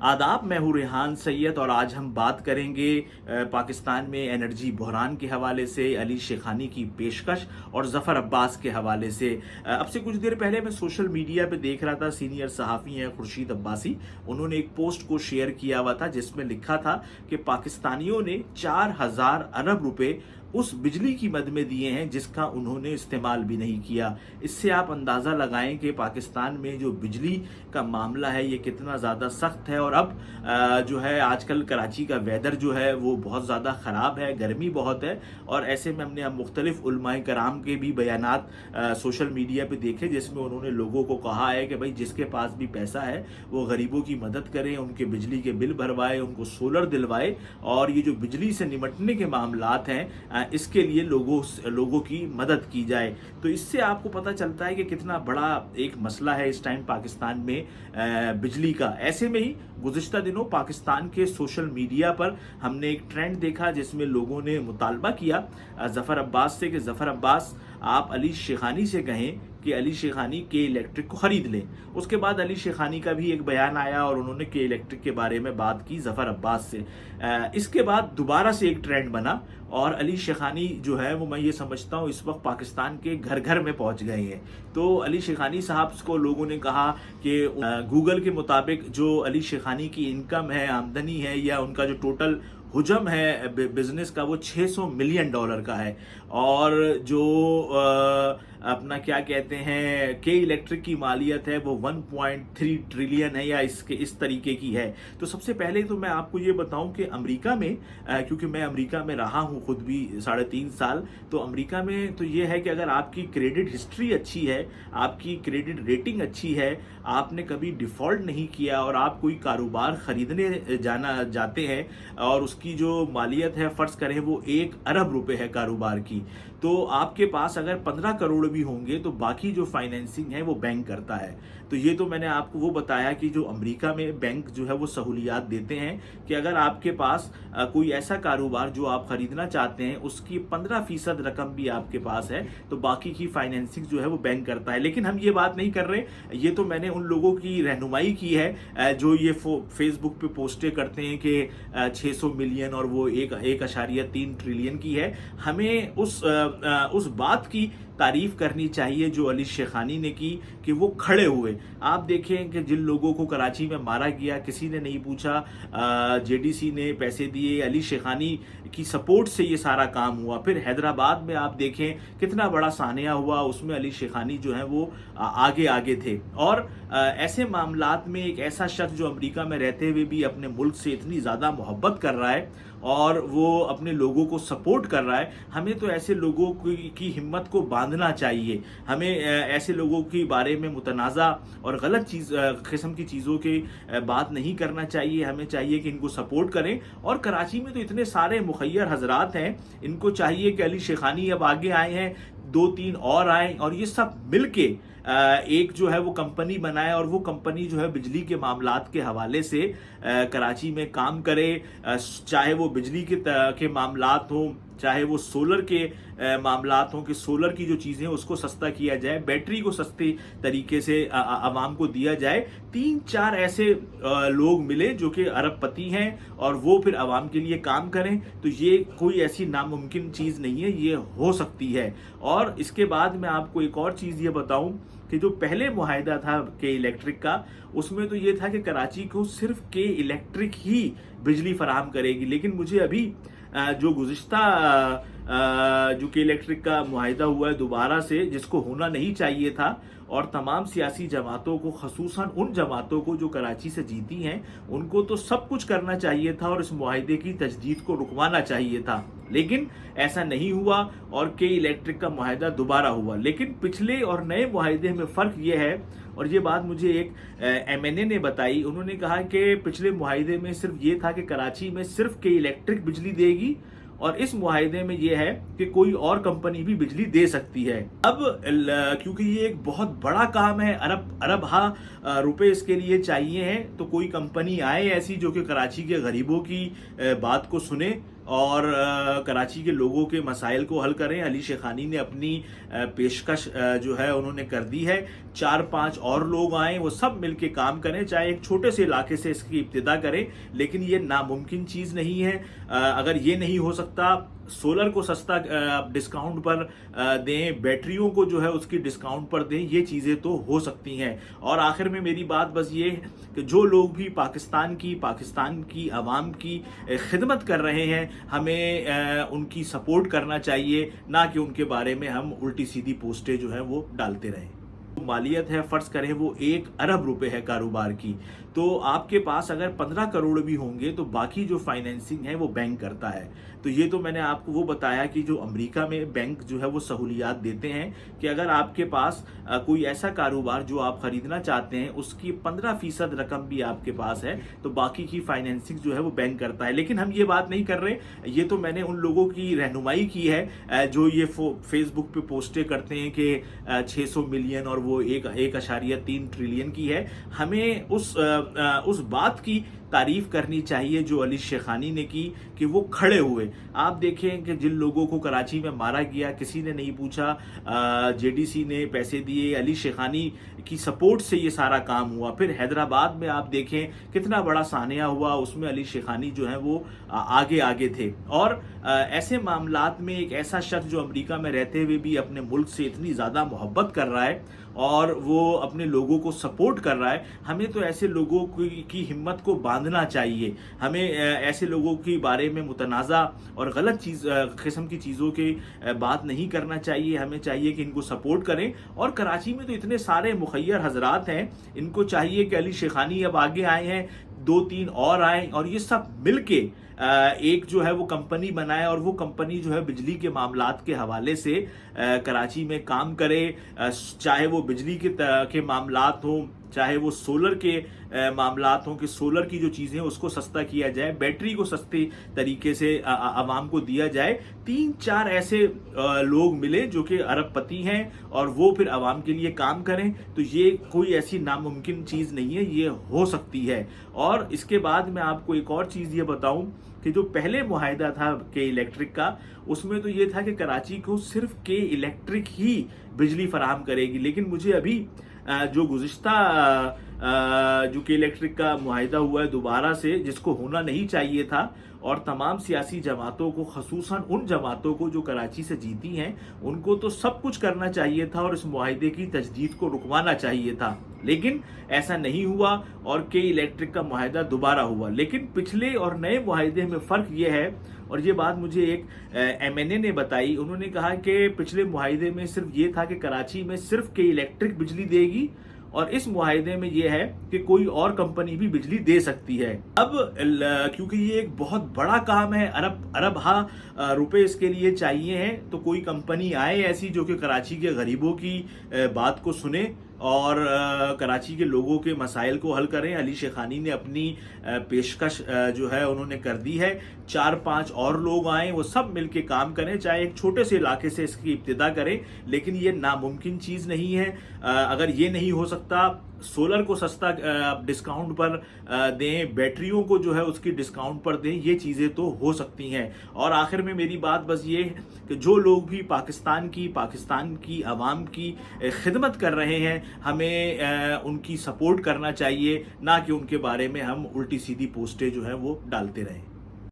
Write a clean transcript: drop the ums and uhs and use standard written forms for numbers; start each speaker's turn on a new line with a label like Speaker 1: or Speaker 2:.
Speaker 1: आदाब, मैं हूँ रेहान सैयद और आज हम बात करेंगे पाकिस्तान में एनर्जी बहरान के हवाले से, अली शेखानी की पेशकश और ज़फ़र अब्बास के हवाले से। अब से कुछ देर पहले मैं सोशल मीडिया पे देख रहा था, सीनियर सहाफ़ी हैं खुर्शीद अब्बासी, उन्होंने एक पोस्ट को शेयर किया हुआ था जिसमें लिखा था कि पाकिस्तानियों ने 4000 अरब रुपए उस बिजली की मद में दिए हैं जिसका उन्होंने इस्तेमाल भी नहीं किया। इससे आप अंदाज़ा लगाएं कि पाकिस्तान में जो बिजली का मामला है ये कितना ज़्यादा सख्त है। और अब जो है आजकल कराची का वेदर जो है वो बहुत ज़्यादा ख़राब है, गर्मी बहुत है, और ऐसे में हमने अब मुख्तलिफ उलमाए कराम के भी बयानात सोशल मीडिया पे देखे जिसमें उन्होंने लोगों को कहा है कि भाई जिसके पास भी पैसा है वो गरीबों की मदद करें, उनके बिजली के बिल भरवाए, उनको सोलर दिलवाए, और ये जो बिजली से निमटने के मामलात हैं इसके लिए लोगों की मदद की जाए। तो इससे आपको पता चलता है कि कितना बड़ा एक मसला है इस टाइम पाकिस्तान में बिजली का। ऐसे में ही गुज़िश्ता दिनों पाकिस्तान के सोशल मीडिया पर हमने एक ट्रेंड देखा जिसमें लोगों ने मुतालबा किया ज़फ़र अब्बास से कि ज़फ़र अब्बास आप अली शेखानी से कहें कि अली शेखानी के इलेक्ट्रिक को ख़रीद लें। उसके बाद अली शेखानी का भी एक बयान आया और उन्होंने के इलेक्ट्रिक के बारे में बात की ज़फ़र अब्बास से। इसके बाद दोबारा से एक ट्रेंड बना और अली शेखानी जो है वो, मैं ये समझता हूँ, इस वक्त पाकिस्तान के घर घर में पहुँच गए हैं। तो अली शेखानी साहब को लोगों ने कहा कि गूगल के मुताबिक जो अली शेखानी की इनकम है, आमदनी है, या उनका जो टोटल हुजम है बिजनेस का वो $600 मिलियन का है, और जो अपना क्या कहते हैं के इलेक्ट्रिक की मालियत है वो 1.3 ट्रिलियन है या इस तरीके की है। तो सबसे पहले तो मैं आपको ये बताऊं कि अमेरिका में, क्योंकि मैं अमेरिका में रहा हूं खुद भी 3.5 साल, तो अमेरिका में तो ये है कि अगर आपकी क्रेडिट हिस्ट्री अच्छी है, आपकी क्रेडिट रेटिंग अच्छी है, आपने कभी डिफ़ॉल्ट नहीं किया और आप कोई कारोबार ख़रीदने जाते हैं और उसकी जो मालियत है फ़र्ज़ करें वो 1 अरब रुपए है कारोबार की, तो आपके पास अगर 15 करोड़ भी होंगे तो बाकी जो फाइनेंसिंग है वो बैंक करता है। तो ये तो मैंने आपको वो बताया कि जो अमेरिका में बैंक जो है वो सहूलियात देते हैं कि अगर आपके पास कोई ऐसा कारोबार जो आप ख़रीदना चाहते हैं उसकी 15% रकम भी आपके पास है तो बाकी की फाइनेंसिंग जो है वो बैंक करता है। लेकिन हम ये बात नहीं कर रहे, ये तो मैंने उन लोगों की रहनुमाई की है जो ये फेसबुक पे पोस्टें करते हैं कि 600 मिलियन और वो 1.3 ट्रिलियन की है। हमें उस बात की तारीफ करनी चाहिए जो अली शेखानी ने की कि वो खड़े हुए। आप देखें कि जिन लोगों को कराची में मारा गया किसी ने नहीं पूछा, जेडीसी ने पैसे दिए, अली शेखानी की सपोर्ट से ये सारा काम हुआ। फिर हैदराबाद में आप देखें कितना बड़ा सानिया हुआ, उसमें अली शेखानी जो है वो आगे थे। और ऐसे मामलात में एक ऐसा शख्स जो अमेरिका में रहते हुए भी अपने मुल्क से इतनी ज़्यादा मोहब्बत कर रहा है और वो अपने लोगों को सपोर्ट कर रहा है, हमें तो ऐसे लोगों की हिम्मत को बांधना चाहिए। हमें ऐसे लोगों के बारे में मुतनाज़ा और गलत किस्म की चीज़ों की बात नहीं करना चाहिए। हमें चाहिए कि इनको सपोर्ट करें। और कराची में तो इतने सारे मुखय्यर हजरात हैं, इनको चाहिए कि अली शेखानी अब आगे आए हैं, 2-3 और आए और ये सब मिल के एक जो है वो कंपनी बनाए और वो कंपनी जो है बिजली के मामलात के हवाले से कराची में काम करे, चाहे वो बिजली के मामलात हों, चाहे वो सोलर के मामलात हों कि सोलर की जो चीज़ें उसको सस्ता किया जाए, बैटरी को सस्ते तरीके से आवाम को दिया जाए। 3-4 ऐसे लोग मिले जो कि अरबपति हैं और वो फिर आवाम के लिए काम करें, तो ये कोई ऐसी नामुमकिन चीज़ नहीं है, ये हो सकती है। और इसके बाद मैं आपको एक और चीज़ ये बताऊं कि जो पहले मुआहिदा था के इलेक्ट्रिक का, उसमें तो ये था कि कराची को सिर्फ के इलेक्ट्रिक ही बिजली फराहम करेगी। लेकिन मुझे अभी जो गुज़िश्ता जो के इलेक्ट्रिक का मुआहिदा हुआ है दोबारा से, जिसको होना नहीं चाहिए था, और तमाम सियासी जमातों को, खसूसन उन जमातों को जो कराची से जीती हैं, उनको तो सब कुछ करना चाहिए था और इस मुआहिदे की तजदीद को रुकवाना चाहिए था। लेकिन ऐसा नहीं हुआ और के इलेक्ट्रिक का मुआहिदा दोबारा हुआ। लेकिन पिछले और नए मुआहिदे में फ़र्क ये है, और ये बात मुझे एक MNA ने बताई, उन्होंने कहा कि पिछले मुआहिदे में सिर्फ ये था कि कराची में सिर्फ के इलेक्ट्रिक बिजली देगी اور اس معاہدے میں یہ ہے کہ کوئی اور کمپنی بھی بجلی دے سکتی ہے۔ اب کیونکہ یہ ایک بہت بڑا کام ہے، ارب روپے اس کے لیے چاہیے ہیں، تو کوئی کمپنی آئے ایسی جو کہ کراچی کے غریبوں کی بات کو سنے اور کراچی کے لوگوں کے مسائل کو حل کریں۔ علی شیخانی نے اپنی پیشکش جو ہے انہوں نے کر دی ہے، 4-5 اور لوگ آئیں، وہ سب مل کے کام کریں، چاہے ایک چھوٹے سے علاقے سے اس کی ابتدا کریں، لیکن یہ ناممکن چیز نہیں ہے۔ اگر یہ نہیں ہو سکتا، سولر کو سستا ڈسکاؤنٹ پر دیں، بیٹریوں کو جو ہے اس کی ڈسکاؤنٹ پر دیں، یہ چیزیں تو ہو سکتی ہیں۔ اور آخر میں میری بات بس یہ ہے کہ جو لوگ بھی پاکستان کی عوام کی خدمت کر رہے ہیں، ہمیں ان کی سپورٹ کرنا چاہیے، نہ کہ ان کے بارے میں ہم الٹی سیدھی پوسٹیں جو ہیں وہ ڈالتے رہیں۔ مالیت ہے، فرض کریں وہ 1 ارب روپے ہے کاروبار کی، تو آپ کے پاس اگر 15 کروڑ بھی ہوں گے تو باقی جو فائنینسنگ ہے وہ بینک کرتا ہے۔ تو یہ تو میں نے آپ کو وہ بتایا کہ جو امریکہ میں بینک جو ہے وہ سہولیات دیتے ہیں کہ اگر آپ کے پاس کوئی ایسا کاروبار جو آپ خریدنا چاہتے ہیں، اس کی 15% رقم بھی آپ کے پاس ہے تو باقی کی فائنینسنگ جو ہے وہ بینک کرتا ہے۔ لیکن ہم یہ بات نہیں کر رہے، یہ تو میں نے ان لوگوں کی رہنمائی کی ہے جو یہ فیس بک پہ پوسٹیں کرتے ہیں کہ 600 ملین اور وہ 1.3 ٹریلین کی ہے۔ ہمیں اس بات کی تعریف کرنی چاہیے جو علی شیخانی نے کی کہ وہ کھڑے ہوئے۔ آپ دیکھیں کہ جن لوگوں کو کراچی میں مارا گیا کسی نے نہیں پوچھا، جے ڈی سی نے پیسے دیے، علی شیخانی کی سپورٹ سے یہ سارا کام ہوا۔ پھر حیدرآباد میں آپ دیکھیں کتنا بڑا سانحہ ہوا، اس میں علی شیخانی جو ہیں وہ آگے تھے۔ اور ایسے معاملات میں ایک ایسا شخص جو امریکہ میں رہتے ہوئے بھی اپنے ملک سے اتنی زیادہ محبت کر رہا ہے اور وہ اپنے لوگوں کو سپورٹ کر رہا ہے، ہمیں تو ایسے لوگوں کی ہمت کو باندھنا چاہیے۔ ہمیں ایسے لوگوں کے بارے میں متنازع اور غلط قسم کی چیزوں کی بات نہیں کرنا چاہیے۔ ہمیں چاہیے کہ ان کو سپورٹ کریں، اور کراچی میں تو اتنے سارے مخیر حضرات ہیں، ان کو چاہیے کہ علی شیخانی اب آگے آئے ہیں، 2-3 اور آئیں اور یہ سب مل کے ایک جو ہے وہ کمپنی بنائے، اور وہ کمپنی جو ہے بجلی کے معاملات کے حوالے سے کراچی میں کام کرے، چاہے وہ بجلی کے معاملات ہوں، چاہے وہ سولر کے معاملات ہوں کہ سولر کی جو چیزیں اس کو سستا کیا جائے، بیٹری کو سستے طریقے سے عوام کو دیا جائے۔ 3-4 ایسے لوگ ملے جو کہ ارب پتی ہیں اور وہ پھر عوام کے لیے کام کریں، تو یہ کوئی ایسی ناممکن چیز نہیں ہے، یہ ہو سکتی ہے۔ اور اس کے بعد میں آپ کو ایک اور چیز یہ بتاؤں کہ جو پہلے معاہدہ تھا کے الیکٹرک کا، اس میں تو یہ تھا کہ کراچی کو صرف کے الیکٹرک ہی بجلی فراہم کرے گی، لیکن مجھے ابھی جو گزشتہ جو کہ الیکٹرک کا معاہدہ ہوا ہے دوبارہ سے، جس کو ہونا نہیں چاہیے تھا، اور تمام سیاسی جماعتوں کو، خصوصاً ان جماعتوں کو جو کراچی سے جیتی ہیں، ان کو تو سب کچھ کرنا چاہیے تھا اور اس معاہدے کی تجدید کو رکوانا چاہیے تھا، لیکن ایسا نہیں ہوا اور کے الیکٹرک کا معاہدہ دوبارہ ہوا۔ لیکن پچھلے اور نئے معاہدے میں فرق یہ ہے، اور یہ بات مجھے ایک MNA نے بتائی، انہوں نے کہا کہ پچھلے معاہدے میں صرف یہ تھا کہ کراچی میں صرف کے الیکٹرک بجلی دے گی، اور اس معاہدے میں یہ ہے کہ کوئی اور کمپنی بھی بجلی دے سکتی ہے۔ اب کیونکہ یہ ایک بہت بڑا کام ہے، ارب روپے اس کے لیے چاہیے ہیں، تو کوئی کمپنی آئے ایسی جو کہ کراچی کے غریبوں کی بات کو سنے اور کراچی کے لوگوں کے مسائل کو حل کریں۔ علی شیخانی نے اپنی پیشکش جو ہے انہوں نے کر دی ہے، 4-5 اور لوگ آئیں، وہ سب مل کے کام کریں، چاہے ایک چھوٹے سے علاقے سے اس کی ابتدا کریں، لیکن یہ ناممکن چیز نہیں ہے۔ اگر یہ نہیں ہو سکتا، سولر کو سستا ڈسکاؤنٹ پر دیں، بیٹریوں کو جو ہے اس کی ڈسکاؤنٹ پر دیں، یہ چیزیں تو ہو سکتی ہیں۔ اور آخر میں میری بات بس یہ ہے کہ جو لوگ بھی پاکستان کی عوام کی خدمت کر رہے ہیں، ہمیں ان کی سپورٹ کرنا چاہیے، نہ کہ ان کے بارے میں ہم الٹی سیدھی پوسٹیں جو ہیں وہ ڈالتے رہیں۔